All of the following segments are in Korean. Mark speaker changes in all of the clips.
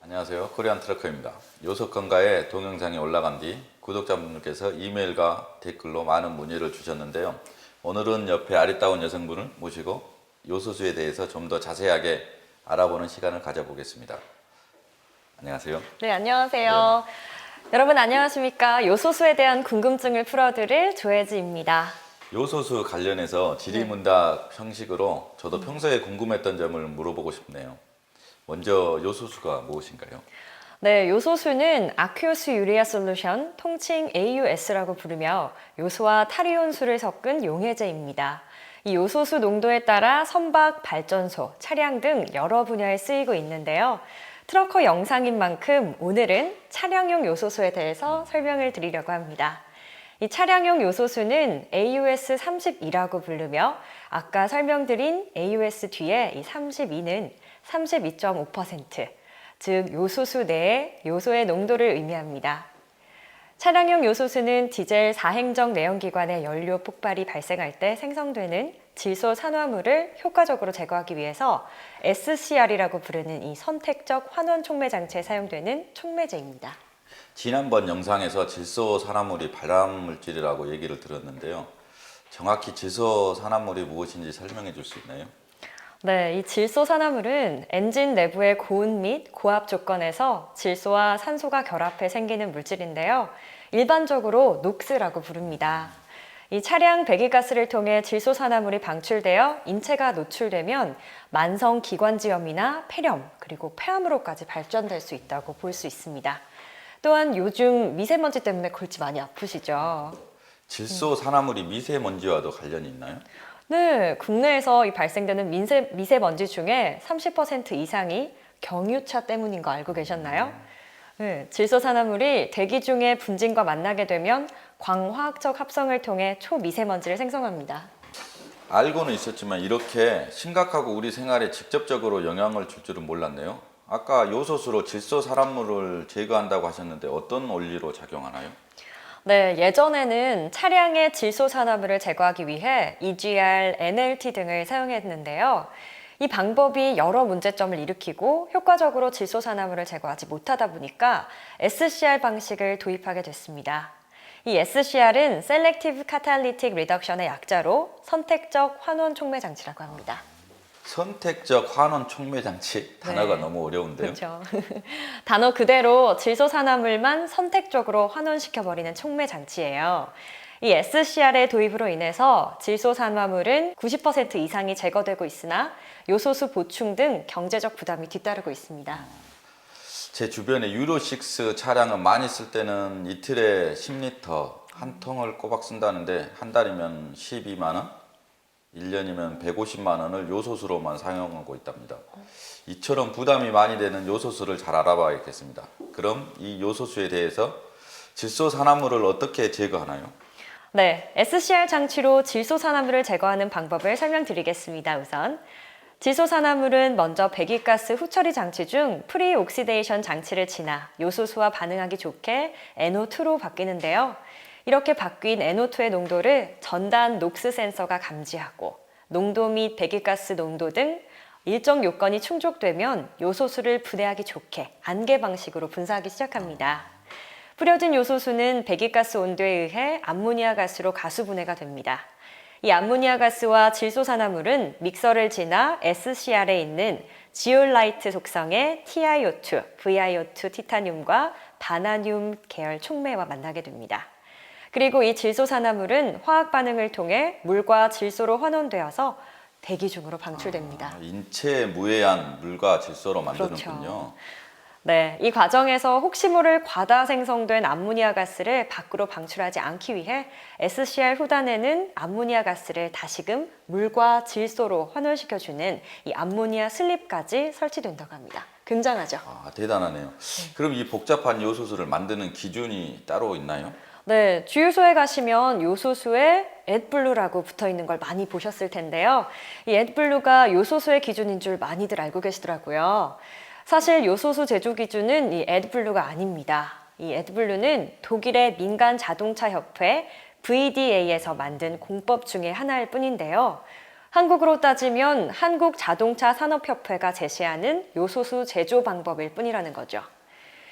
Speaker 1: 안녕하세요. 코리안 트러커입니다. 요소 건가에 동영상이 올라간 뒤 구독자분들께서 이메일과 댓글로 많은 문의를 주셨는데요. 오늘은 옆에 아리따운 여성분을 모시고 요소수에 대해서 좀 더 자세하게 알아보는 시간을 가져보겠습니다. 안녕하세요.
Speaker 2: 네, 안녕하세요. 여러분 안녕하십니까? 요소수에 대한 궁금증을 풀어드릴 조혜지입니다.
Speaker 1: 요소수 관련해서 질의문답 형식으로 저도 평소에 궁금했던 점을 물어보고 싶네요. 먼저 요소수가 무엇인가요?
Speaker 2: 네, 요소수는 아큐어스 유리아 솔루션, 통칭 AUS라고 부르며 요소와 타리온수를 섞은 용해제입니다. 이 요소수 농도에 따라 선박, 발전소, 차량 등 여러 분야에 쓰이고 있는데요. 트러커 영상인 만큼 오늘은 차량용 요소수에 대해서 설명을 드리려고 합니다. 이 차량용 요소수는 AUS32라고 부르며 아까 설명드린 AUS 뒤에 이 32는 32.5%, 즉 요소수 내의 요소의 농도를 의미합니다. 차량용 요소수는 디젤 4행정 내연기관의 연료 폭발이 발생할 때 생성되는 질소 산화물을 효과적으로 제거하기 위해서 SCR이라고 부르는 이 선택적 환원 촉매 장치에 사용되는 촉매제입니다.
Speaker 1: 지난번 영상에서 질소 산화물이 발암물질이라고 얘기를 들었는데요. 정확히 질소 산화물이 무엇인지 설명해 줄 수 있나요?
Speaker 2: 네, 이 질소 산화물은 엔진 내부의 고온 및 고압 조건에서 질소와 산소가 결합해 생기는 물질인데요. 일반적으로 녹스라고 부릅니다. 이 차량 배기가스를 통해 질소 산화물이 방출되어 인체가 노출되면 만성 기관지염이나 폐렴, 그리고 폐암으로까지 발전될 수 있다고 볼 수 있습니다. 또한 요즘 미세먼지 때문에 골치 많이 아프시죠?
Speaker 1: 질소 산화물이 미세먼지와도 관련이 있나요?
Speaker 2: 네, 국내에서 이 발생되는 미세먼지 중에 30% 이상이 경유차 때문인 거 알고 계셨나요? 네, 질소 산화물이 대기 중에 분진과 만나게 되면 광화학적 합성을 통해 초미세먼지를 생성합니다.
Speaker 1: 알고는 있었지만 이렇게 심각하고 우리 생활에 직접적으로 영향을 줄 줄은 몰랐네요. 아까 요소수로 질소 산화물을 제거한다고 하셨는데 어떤 원리로 작용하나요?
Speaker 2: 네, 예전에는 차량의 질소 산화물을 제거하기 위해 EGR, NLT 등을 사용했는데요. 이 방법이 여러 문제점을 일으키고 효과적으로 질소 산화물을 제거하지 못하다 보니까 SCR 방식을 도입하게 됐습니다. 이 SCR은 Selective Catalytic Reduction의 약자로 선택적 환원 촉매 장치라고 합니다.
Speaker 1: 선택적 환원 촉매 장치? 단어가 너무 어려운데요.
Speaker 2: 그렇죠. 단어 그대로 질소 산화물만 선택적으로 환원시켜버리는 촉매 장치예요. 이 SCR의 도입으로 인해서 질소 산화물은 90% 이상이 제거되고 있으나 요소수 보충 등 경제적 부담이 뒤따르고 있습니다.
Speaker 1: 제 주변에 유로6 차량은 많이 쓸 때는 이틀에 10리터 한 통을 꼬박 쓴다는데 한 달이면 12만 원? 1년이면 150만 원을 요소수로만 사용하고 있답니다. 이처럼 부담이 많이 되는 요소수를 잘 알아봐야겠습니다. 그럼 이 요소수에 대해서 질소 산화물을 어떻게 제거하나요?
Speaker 2: 네, SCR 장치로 질소 산화물을 제거하는 방법을 설명드리겠습니다. 우선 질소 산화물은 먼저 배기가스 후처리 장치 중 프리옥시데이션 장치를 지나 요소수와 반응하기 좋게 NO2로 바뀌는데요. 이렇게 바뀐 NO2의 농도를 전단 녹스 센서가 감지하고 농도 및 배기가스 농도 등 일정 요건이 충족되면 요소수를 분해하기 좋게 안개 방식으로 분사하기 시작합니다. 뿌려진 요소수는 배기가스 온도에 의해 암모니아 가스로 가수 분해가 됩니다. 이 암모니아 가스와 질소 산화물은 믹서를 지나 SCR에 있는 지올라이트 속성의 TiO2, ViO2 티타늄과 바나늄 계열 촉매와 만나게 됩니다. 그리고 이 질소 산화물은 화학 반응을 통해 물과 질소로 환원되어서 대기 중으로 방출됩니다.
Speaker 1: 인체에 무해한 물과 질소로 만드는군요.
Speaker 2: 그렇죠. 네, 이 과정에서 혹시 모를 과다 생성된 암모니아 가스를 밖으로 방출하지 않기 위해 SCR 후단에는 암모니아 가스를 다시금 물과 질소로 환원시켜주는 이 암모니아 슬립까지 설치된다고 합니다. 굉장하죠?
Speaker 1: 대단하네요. 그럼 이 복잡한 요소수를 만드는 기준이 따로 있나요?
Speaker 2: 네, 주유소에 가시면 요소수에 애드블루라고 붙어 있는 걸 많이 보셨을 텐데요. 이 애드블루가 요소수의 기준인 줄 많이들 알고 계시더라고요. 사실 요소수 제조 기준은 이 애드블루가 아닙니다. 이 애드블루는 독일의 민간 자동차 협회 VDA에서 만든 공법 중에 하나일 뿐인데요. 한국으로 따지면 한국자동차산업협회가 제시하는 요소수 제조 방법일 뿐이라는 거죠.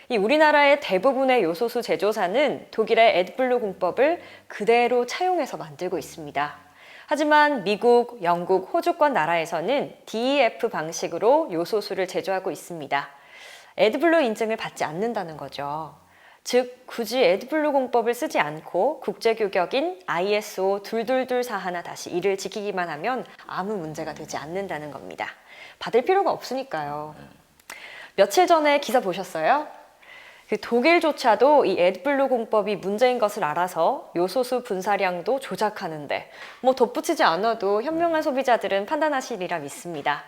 Speaker 2: 이 우리나라의 대부분의 요소수 제조사는 독일의 에드블루 공법을 그대로 차용해서 만들고 있습니다. 하지만 미국, 영국, 호주권 나라에서는 DEF 방식으로 요소수를 제조하고 있습니다. 에드블루 인증을 받지 않는다는 거죠. 즉, 굳이 에드블루 공법을 쓰지 않고 국제규격인 ISO 22241-1을 지키기만 하면 아무 문제가 되지 않는다는 겁니다. 받을 필요가 없으니까요. 며칠 전에 기사 보셨어요? 그 독일조차도 이 에드블루 공법이 문제인 것을 알아서 요소수 분사량도 조작하는데 뭐 덧붙이지 않아도 현명한 소비자들은 판단하시리라 믿습니다.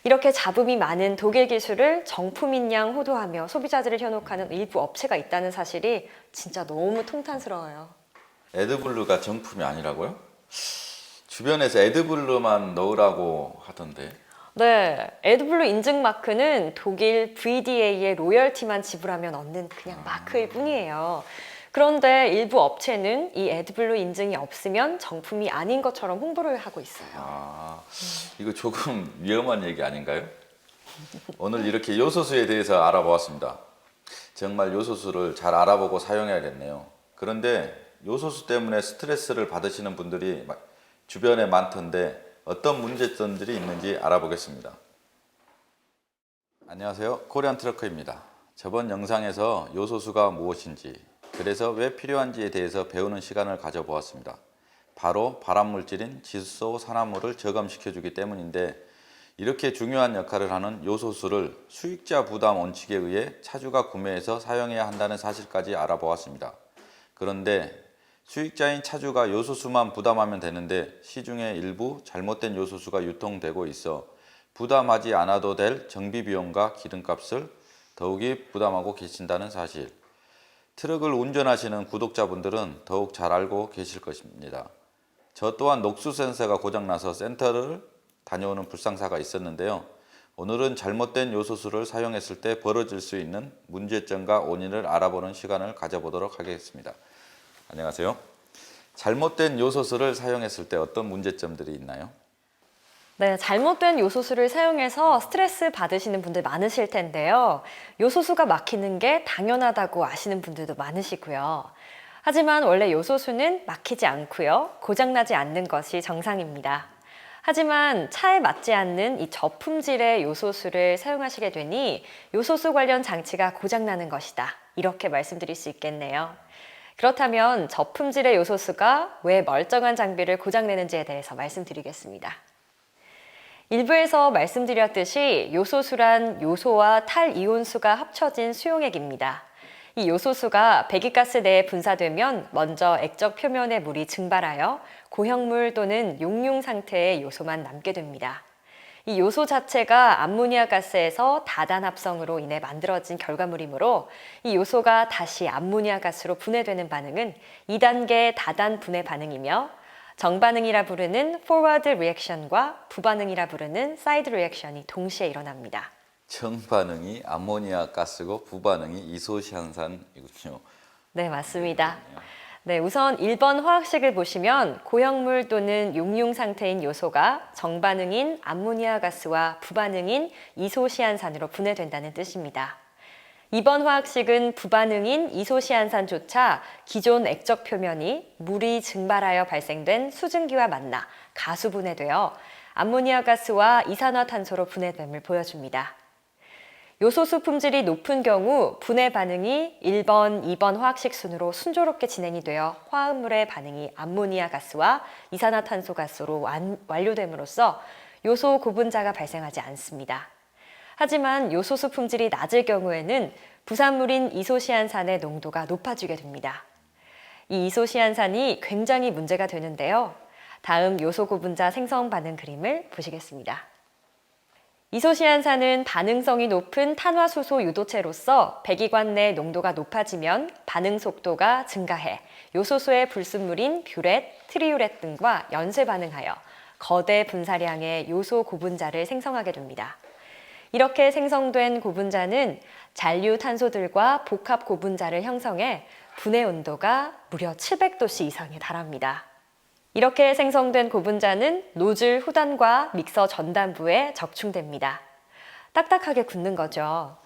Speaker 2: 이렇게 잡음이 많은 독일 기술을 정품인 양 호도하며 소비자들을 현혹하는 일부 업체가 있다는 사실이 진짜 너무 통탄스러워요.
Speaker 1: 에드블루가 정품이 아니라고요? 주변에서 에드블루만 넣으라고 하던데.
Speaker 2: 네, 에드블루 인증 마크는 독일 VDA의 로열티만 지불하면 얻는 그냥 마크일 뿐이에요. 그런데 일부 업체는 이 에드블루 인증이 없으면 정품이 아닌 것처럼 홍보를 하고 있어요.
Speaker 1: 이거 조금 위험한 얘기 아닌가요? 오늘 이렇게 요소수에 대해서 알아보았습니다. 정말 요소수를 잘 알아보고 사용해야겠네요. 그런데 요소수 때문에 스트레스를 받으시는 분들이 주변에 많던데 어떤 문제점들이 있는지 알아보겠습니다. 안녕하세요, 코리안 트러커입니다. 저번 영상에서 요소수가 무엇인지, 그래서 왜 필요한지에 대해서 배우는 시간을 가져보았습니다. 바로 발암물질인 질소산화물을 저감시켜주기 때문인데, 이렇게 중요한 역할을 하는 요소수를 수익자 부담 원칙에 의해 차주가 구매해서 사용해야 한다는 사실까지 알아보았습니다. 그런데 수익자인 차주가 요소수만 부담하면 되는데 시중에 일부 잘못된 요소수가 유통되고 있어 부담하지 않아도 될 정비비용과 기름값을 더욱이 부담하고 계신다는 사실. 트럭을 운전하시는 구독자분들은 더욱 잘 알고 계실 것입니다. 저 또한 녹수 센서가 고장나서 센터를 다녀오는 불상사가 있었는데요. 오늘은 잘못된 요소수를 사용했을 때 벌어질 수 있는 문제점과 원인을 알아보는 시간을 가져보도록 하겠습니다. 안녕하세요. 잘못된 요소수를 사용했을 때 어떤 문제점들이 있나요?
Speaker 2: 네, 잘못된 요소수를 사용해서 스트레스 받으시는 분들 많으실 텐데요. 요소수가 막히는 게 당연하다고 아시는 분들도 많으시고요. 하지만 원래 요소수는 막히지 않고요. 고장나지 않는 것이 정상입니다. 하지만 차에 맞지 않는 이 저품질의 요소수를 사용하시게 되니 요소수 관련 장치가 고장나는 것이다. 이렇게 말씀드릴 수 있겠네요. 그렇다면 저품질의 요소수가 왜 멀쩡한 장비를 고장내는지에 대해서 말씀드리겠습니다. 일부에서 말씀드렸듯이 요소수란 요소와 탈이온수가 합쳐진 수용액입니다. 이 요소수가 배기가스 내에 분사되면 먼저 액적 표면의 물이 증발하여 고형물 또는 용융 상태의 요소만 남게 됩니다. 이 요소 자체가 암모니아 가스에서 다단 합성으로 인해 만들어진 결과물이므로 이 요소가 다시 암모니아 가스로 분해되는 반응은 2단계 다단 분해 반응이며 정반응이라 부르는 포워드 리액션과 부반응이라 부르는 사이드 리액션이 동시에 일어납니다.
Speaker 1: 정반응이 암모니아 가스고 부반응이 이소시안산이군요.
Speaker 2: 네, 맞습니다. 네, 우선 1번 화학식을 보시면 고형물 또는 용융 상태인 요소가 정반응인 암모니아 가스와 부반응인 이소시안산으로 분해된다는 뜻입니다. 2번 화학식은 부반응인 이소시안산조차 기존 액적 표면이 물이 증발하여 발생된 수증기와 만나 가수 분해되어 암모니아 가스와 이산화탄소로 분해됨을 보여줍니다. 요소수 품질이 높은 경우 분해 반응이 1번, 2번 화학식 순으로 순조롭게 진행이 되어 화합물의 반응이 암모니아 가스와 이산화탄소 가스로 완료됨으로써 요소 고분자가 발생하지 않습니다. 하지만 요소수 품질이 낮을 경우에는 부산물인 이소시안산의 농도가 높아지게 됩니다. 이 이소시안산이 굉장히 문제가 되는데요. 다음 요소 고분자 생성 반응 그림을 보시겠습니다. 이소시안산은 반응성이 높은 탄화수소 유도체로서 배기관 내 농도가 높아지면 반응 속도가 증가해 요소수의 불순물인 뷰렛, 트리우렛 등과 연쇄 반응하여 거대 분사량의 요소 고분자를 생성하게 됩니다. 이렇게 생성된 고분자는 잔류 탄소들과 복합 고분자를 형성해 분해 온도가 무려 700도씨 이상에 달합니다. 이렇게 생성된 고분자는 노즐 후단과 믹서 전단부에 적충됩니다. 딱딱하게 굳는 거죠.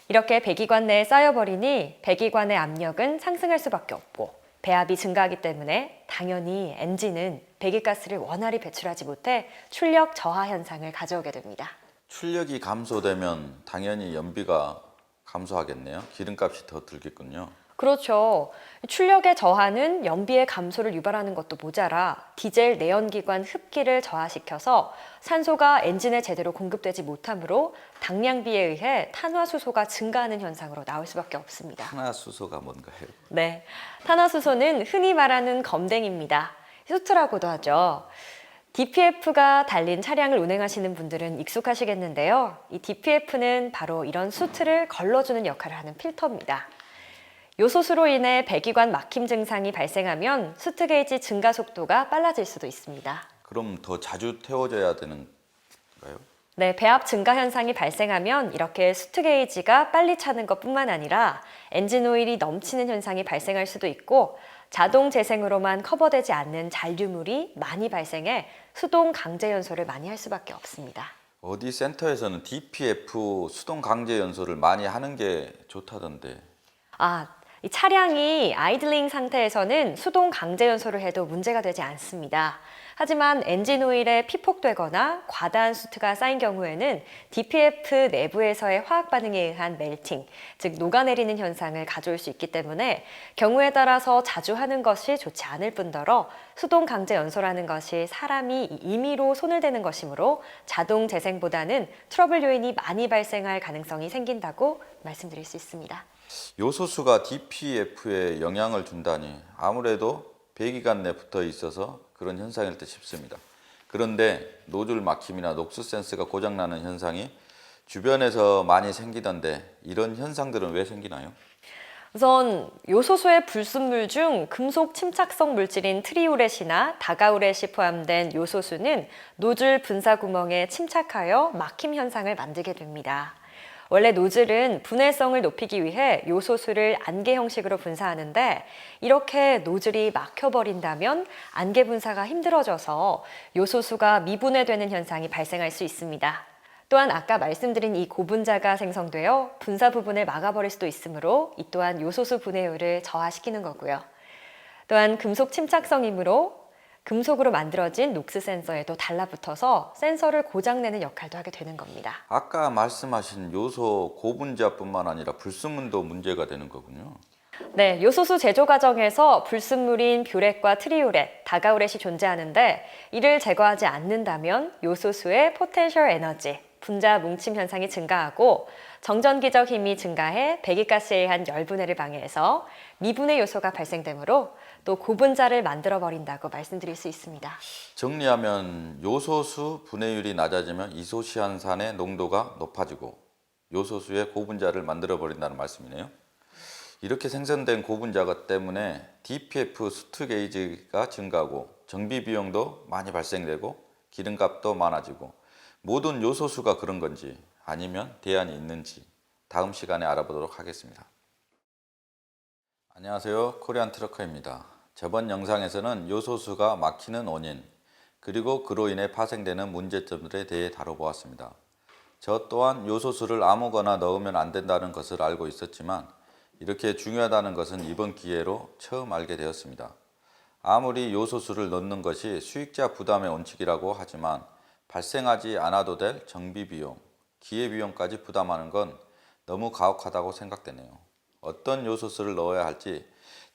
Speaker 2: 이렇게 배기관 내에 쌓여버리니 배기관의 압력은 상승할 수밖에 없고 배압이 증가하기 때문에 당연히 엔진은 배기가스를 원활히 배출하지 못해 출력 저하 현상을 가져오게 됩니다.
Speaker 1: 출력이 감소되면 당연히 연비가 감소하겠네요. 기름값이 더 들겠군요.
Speaker 2: 그렇죠. 출력의 저하는 연비의 감소를 유발하는 것도 모자라 디젤 내연기관 흡기를 저하시켜서 산소가 엔진에 제대로 공급되지 못하므로 당량비에 의해 탄화수소가 증가하는 현상으로 나올 수밖에 없습니다.
Speaker 1: 탄화수소가 뭔가요?
Speaker 2: 네, 탄화수소는 흔히 말하는 검댕입니다. 수트라고도 하죠. DPF가 달린 차량을 운행하시는 분들은 익숙하시겠는데요. 이 DPF는 바로 이런 수트를 걸러주는 역할을 하는 필터입니다. 요소수로 인해 배기관 막힘 증상이 발생하면 수트 게이지 증가 속도가 빨라질 수도 있습니다.
Speaker 1: 그럼 더 자주 태워줘야 되는 건가요?
Speaker 2: 네, 배압 증가 현상이 발생하면 이렇게 수트 게이지가 빨리 차는 것뿐만 아니라 엔진 오일이 넘치는 현상이 발생할 수도 있고 자동 재생으로만 커버되지 않는 잔류물이 많이 발생해 수동 강제 연소를 많이 할 수밖에 없습니다.
Speaker 1: 어디 센터에서는 DPF 수동 강제 연소를 많이 하는 게 좋다던데.
Speaker 2: 이 차량이 아이들링 상태에서는 수동 강제 연소를 해도 문제가 되지 않습니다. 하지만 엔진 오일에 피폭되거나 과다한 수트가 쌓인 경우에는 DPF 내부에서의 화학 반응에 의한 멜팅, 즉 녹아내리는 현상을 가져올 수 있기 때문에 경우에 따라서 자주 하는 것이 좋지 않을 뿐더러 수동 강제 연소라는 것이 사람이 임의로 손을 대는 것이므로 자동 재생보다는 트러블 요인이 많이 발생할 가능성이 생긴다고 말씀드릴 수 있습니다.
Speaker 1: 요소수가 DPF에 영향을 준다니 아무래도 배기관 내 붙어 있어서 그런 현상일 듯 싶습니다. 그런데 노즐 막힘이나 녹스 센스가 고장나는 현상이 주변에서 많이 생기던데 이런 현상들은 왜 생기나요?
Speaker 2: 우선 요소수의 불순물 중 금속 침착성 물질인 트리우렛이나 다가우렛이 포함된 요소수는 노즐 분사 구멍에 침착하여 막힘 현상을 만들게 됩니다. 원래 노즐은 분해성을 높이기 위해 요소수를 안개 형식으로 분사하는데 이렇게 노즐이 막혀버린다면 안개 분사가 힘들어져서 요소수가 미분해되는 현상이 발생할 수 있습니다. 또한 아까 말씀드린 이 고분자가 생성되어 분사 부분을 막아버릴 수도 있으므로 이 또한 요소수 분해율을 저하시키는 거고요. 또한 금속 침착성이므로 금속으로 만들어진 녹스 센서에도 달라붙어서 센서를 고장내는 역할도 하게 되는 겁니다.
Speaker 1: 아까 말씀하신 요소 고분자뿐만 아니라 불순물도 문제가 되는 거군요.
Speaker 2: 네, 요소수 제조 과정에서 불순물인 뷰렛과 트리우렛, 다가우렛이 존재하는데 이를 제거하지 않는다면 요소수의 포텐셜 에너지, 분자 뭉침 현상이 증가하고 정전기적 힘이 증가해 배기가스에 의한 열분해를 방해해서 미분해 요소가 발생되므로 또 고분자를 만들어 버린다고 말씀드릴 수 있습니다.
Speaker 1: 정리하면 요소수 분해율이 낮아지면 이소시안산의 농도가 높아지고 요소수의 고분자를 만들어 버린다는 말씀이네요. 이렇게 생성된 고분자 때문에 DPF 수트 게이지가 증가하고 정비 비용도 많이 발생되고 기름값도 많아지고 모든 요소수가 그런 건지 아니면 대안이 있는지 다음 시간에 알아보도록 하겠습니다. 안녕하세요, 코리안 트러커입니다. 저번 영상에서는 요소수가 막히는 원인 그리고 그로 인해 파생되는 문제점들에 대해 다뤄보았습니다. 저 또한 요소수를 아무거나 넣으면 안 된다는 것을 알고 있었지만 이렇게 중요하다는 것은 이번 기회로 처음 알게 되었습니다. 아무리 요소수를 넣는 것이 수익자 부담의 원칙이라고 하지만 발생하지 않아도 될 정비비용, 기회비용까지 부담하는 건 너무 가혹하다고 생각되네요. 어떤 요소수를 넣어야 할지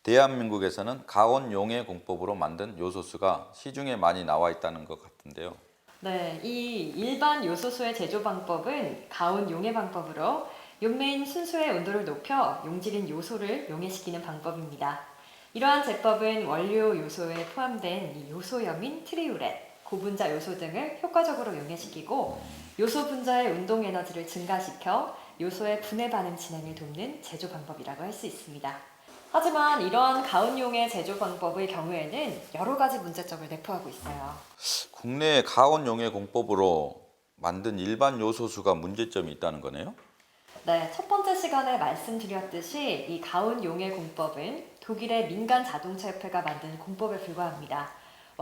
Speaker 1: 대한민국에서는 가온용해 공법으로 만든 요소수가 시중에 많이 나와 있다는 것 같은데요.
Speaker 2: 네, 이 일반 요소수의 제조 방법은 가온 용해 방법으로 용매인 순수의 온도를 높여 용질인 요소를 용해시키는 방법입니다. 이러한 제법은 원료 요소에 포함된 이 요소염인 트리우렛, 고분자 요소 등을 효과적으로 용해시키고 요소 분자의 운동 에너지를 증가시켜 요소의 분해 반응 진행을 돕는 제조 방법이라고 할 수 있습니다. 하지만 이러한 가온용해 제조 방법의 경우에는 여러 가지 문제점을 내포하고 있어요.
Speaker 1: 국내 가온용해 공법으로 만든 일반 요소수가 문제점이 있다는 거네요?
Speaker 2: 네, 첫 번째 시간에 말씀드렸듯이 이 가온용해 공법은 독일의 민간 자동차 협회가 만든 공법에 불과합니다.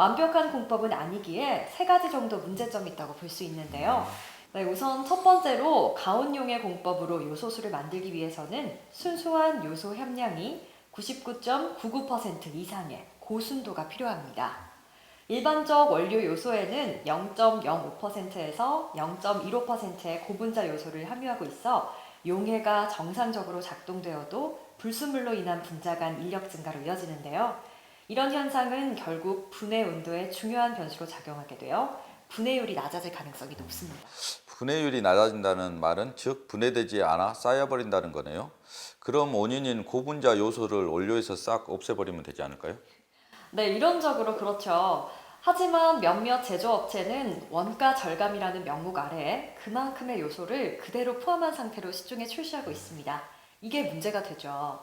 Speaker 2: 완벽한 공법은 아니기에 3가지 정도 문제점이 있다고 볼 수 있는데요. 네, 우선 첫 번째로 가온용의 공법으로 요소수를 만들기 위해서는 순수한 요소 함량이 99.99% 이상의 고순도가 필요합니다. 일반적 원료 요소에는 0.05%에서 0.15%의 고분자 요소를 함유하고 있어 용해가 정상적으로 작동되어도 불순물로 인한 분자 간 인력 증가로 이어지는데요. 이런 현상은 결국 분해 온도에 중요한 변수로 작용하게 되어 분해율이 낮아질 가능성이 높습니다.
Speaker 1: 분해율이 낮아진다는 말은 즉 분해되지 않아 쌓여버린다는 거네요. 그럼 원인인 고분자 요소를 원료에서 싹 없애버리면 되지 않을까요?
Speaker 2: 네, 이론적으로 그렇죠. 하지만 몇몇 제조업체는 원가 절감이라는 명목 아래에 그만큼의 요소를 그대로 포함한 상태로 시중에 출시하고 있습니다. 이게 문제가 되죠.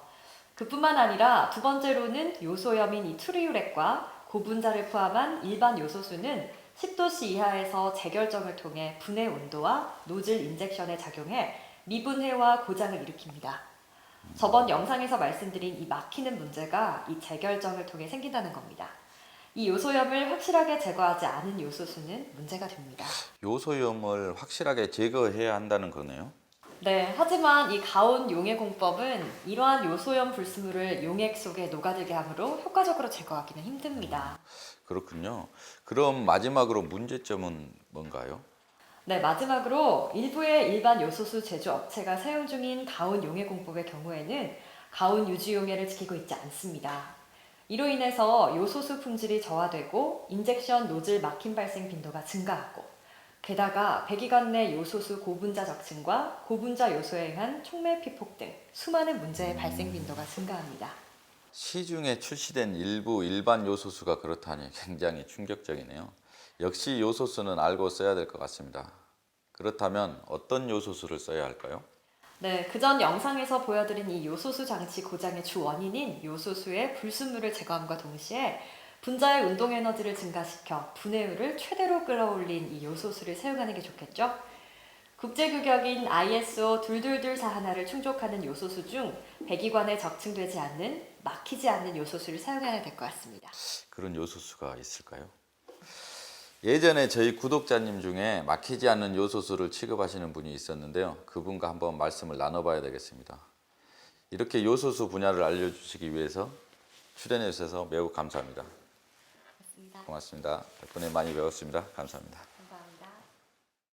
Speaker 2: 그뿐만 아니라 두 번째로는 요소염인 이 트리유렉과 고분자를 포함한 일반 요소수는 10도씨 이하에서 재결정을 통해 분해 온도와 노즐 인젝션에 작용해 미분해와 고장을 일으킵니다. 저번 영상에서 말씀드린 이 막히는 문제가 이 재결정을 통해 생긴다는 겁니다. 이 요소염을 확실하게 제거하지 않은 요소수는 문제가 됩니다.
Speaker 1: 요소염을 확실하게 제거해야 한다는 거네요.
Speaker 2: 네, 하지만 이 가온 용해 공법은 이러한 요소염 불순물을 용액 속에 녹아들게 하므로 효과적으로 제거하기는 힘듭니다.
Speaker 1: 그렇군요. 그럼 마지막으로 문제점은 뭔가요?
Speaker 2: 네, 마지막으로 일부의 일반 요소수 제조 업체가 사용 중인 가온 용해 공법의 경우에는 가온 유지 용해를 지키고 있지 않습니다. 이로 인해서 요소수 품질이 저하되고 인젝션 노즐 막힘 발생 빈도가 증가하고 게다가 배기관 내 요소수 고분자 적층과 고분자 요소에 의한 촉매 피폭 등 수많은 문제의 발생 빈도가 증가합니다.
Speaker 1: 시중에 출시된 일부 일반 요소수가 그렇다니 굉장히 충격적이네요. 역시 요소수는 알고 써야 될 것 같습니다. 그렇다면 어떤 요소수를 써야 할까요?
Speaker 2: 네, 그전 영상에서 보여드린 이 요소수 장치 고장의 주 원인인 요소수의 불순물을 제거함과 동시에 분자의 운동 에너지를 증가시켜 분해율을 최대로 끌어올린 이 요소수를 사용하는 게 좋겠죠? 국제규격인 ISO 22241을 충족하는 요소수 중 배기관에 적층되지 않는 막히지 않는 요소수를 사용해야 될 것 같습니다.
Speaker 1: 그런 요소수가 있을까요? 예전에 저희 구독자님 중에 막히지 않는 요소수를 취급하시는 분이 있었는데요. 그분과 한번 말씀을 나눠봐야 되겠습니다. 이렇게 요소수 분야를 알려주시기 위해서 출연해 주셔서 매우 감사합니다. 고맙습니다. 덕분에 많이 배웠습니다. 감사합니다.